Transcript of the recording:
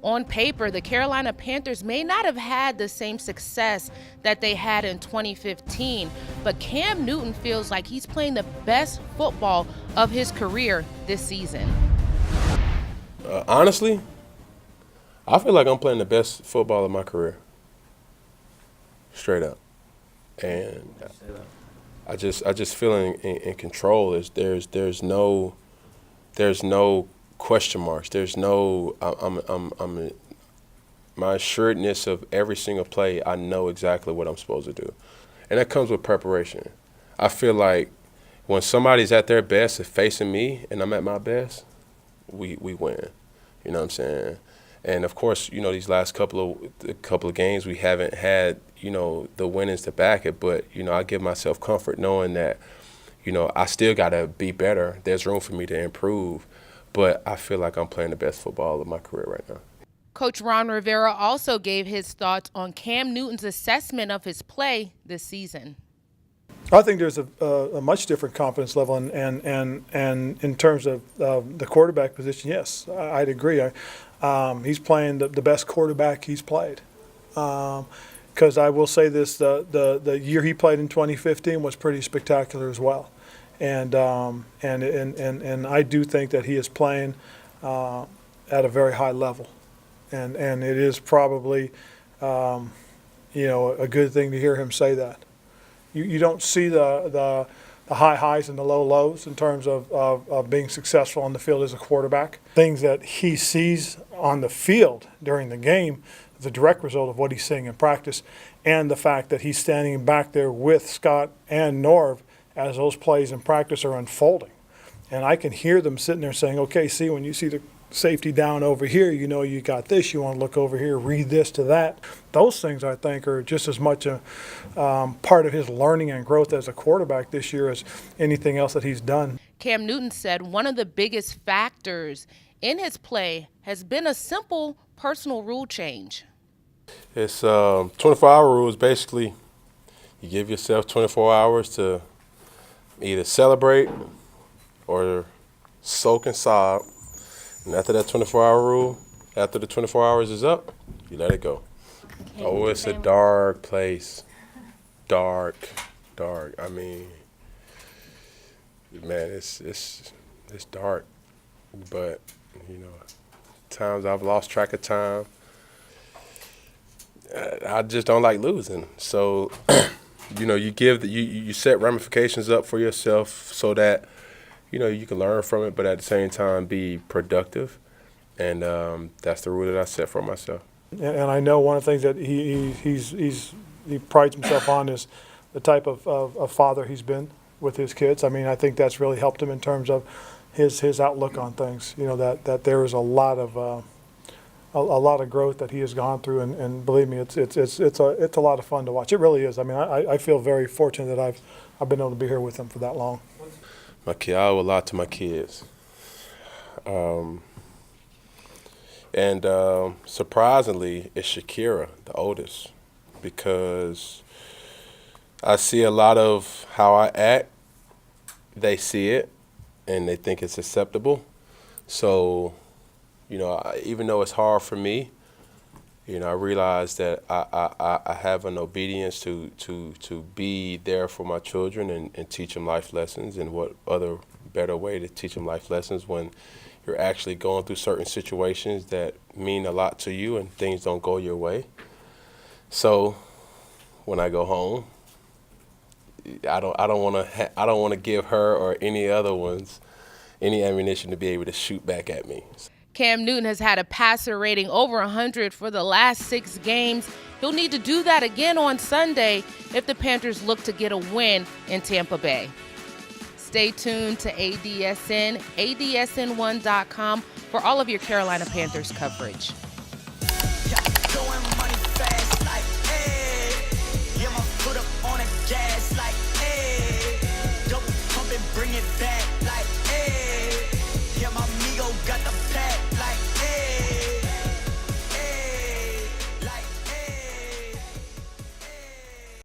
On paper, the Carolina Panthers may not have had the same success that they had in 2015, but Cam Newton feels like he's playing the best football of his career this season. Honestly, I feel like I'm playing the best football of my career. Straight up. And I just feel in control. There's no question marks. There's no my assuredness of every single play. I know exactly what I'm supposed to do, and that comes with preparation. I feel like when somebody's at their best and facing me, and I'm at my best, we win. You know what I'm saying? And of course, you know, these last couple of games we haven't had, you know, the winnings to back it. But you know, I give myself comfort knowing that, you know, I still gotta be better. There's room for me to improve. But I feel like I'm playing the best football of my career right now. Coach Ron Rivera also gave his thoughts on Cam Newton's assessment of his play this season. I think there's a much different confidence level, and in terms of the quarterback position, yes, I'd agree. He's playing the best quarterback he's played. Because I will say this: the year he played in 2015 was pretty spectacular as well. And I do think that he is playing at a very high level, and it is probably you know, a good thing to hear him say that. You don't see the high highs and the low lows in terms of being successful on the field as a quarterback. Things that he sees on the field during the game is a direct result of what he's seeing in practice, and the fact that he's standing back there with Scott and Norv as those plays in practice are unfolding. And I can hear them sitting there saying, okay, see, when you see the safety down over here, you know you got this, you want to look over here, read this to that. Those things, I think, are just as much a part of his learning and growth as a quarterback this year as anything else that he's done. Cam Newton said one of the biggest factors in his play has been a simple personal rule change. It's 24-hour rules. Basically, you give yourself 24 hours to either celebrate or soak and sob. And after that 24-hour rule, after the 24 hours is up, you let it go. Oh, it's a dark place. Dark. I mean, man, it's dark. But, you know, times I've lost track of time. I just don't like losing. So, you know, you set ramifications up for yourself so that, you know, you can learn from it, but at the same time be productive. And that's the rule that I set for myself. And I know one of the things that he prides himself on is the type of father he's been with his kids. I mean, I think that's really helped him in terms of his outlook on things. You know, that there is a lot of growth that he has gone through, and believe me, it's a lot of fun to watch. It really is. I mean, I feel very fortunate that I've been able to be here with him for that long. I owe a lot to my kids. And surprisingly, it's Shakira, the oldest, because I see a lot of how I act. They see it, and they think it's acceptable. So, you know, even though it's hard for me, you know, I realize that I have an obedience to be there for my children and teach them life lessons. And what other better way to teach them life lessons when you're actually going through certain situations that mean a lot to you and things don't go your way. So when I go home, I don't want to give her or any other ones any ammunition to be able to shoot back at me. Cam Newton has had a passer rating over 100 for the last 6 games. He'll need to do that again on Sunday if the Panthers look to get a win in Tampa Bay. Stay tuned to ADSN, adsn1.com for all of your Carolina Panthers coverage. Throwing money fast like, hey, yeah, my foot up on the gas like,